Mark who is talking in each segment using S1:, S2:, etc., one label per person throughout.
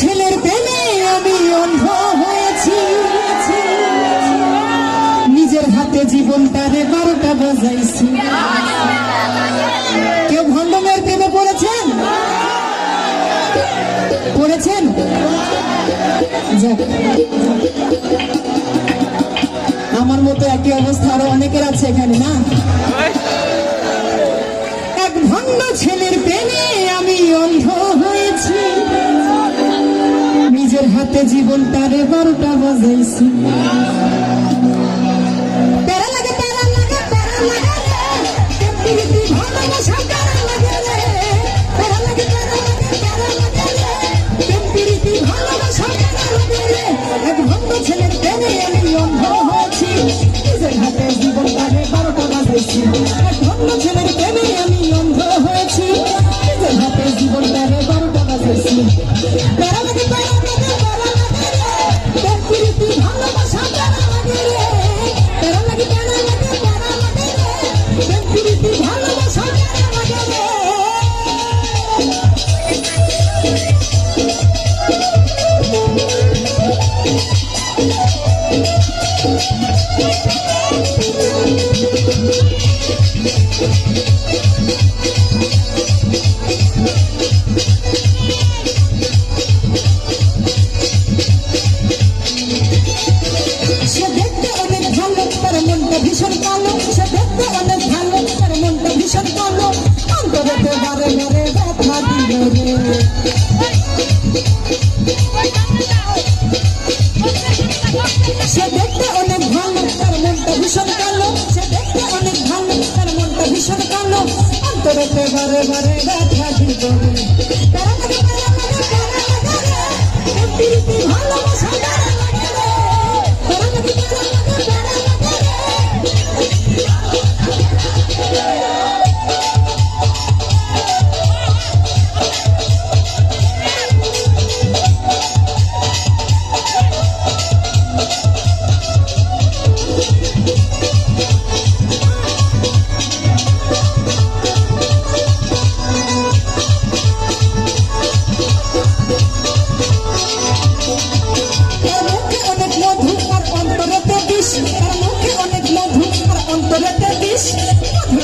S1: ছেলের প্রেমে আমি অন্ধ হয়েছি, নিজের হাতে জীবনটারে 12টা বাজাইছি। কেউ ভণ্ড মেয়ের প্রেমে পড়েছেন? পড়েছেন? আমার মতো একই অবস্থা আরো অনেকের আছে এখানে, না? এক ভণ্ড ছেলের প্রেমে আমি অন্ধ হয়েছি, নিজের হাতে জীবনটারে 12টা বাজাইছি। এক ভণ্ড ছেলের প্রেমে আমি অন্ধ হয়েছি, নিজের হাতে জীবনটারে 12টা বাজাইছি। এক ভণ্ড ছেলের প্রেমে আমি অন্ধ হয়েছি, নিজের হাতে জীবনটারে 12টা বাজাইছি। ভীষণ কালো, সে দেখতে অনেক ভালো, তার মনটা ভীষণ কালো, অন্তরেতে বারে বারে ব্যথা দিল রে। সে দেখতে অনেক ভালো, তার মনটা ভীষণ কালো, সে দেখতে অনেক ভালো, তার মনটা ভীষণ কালো, অন্তরেতে বারে বারে ব্যথা দিল রে। ভালোবাসা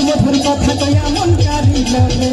S1: মধুর কথা কয়া মন কারিল রে।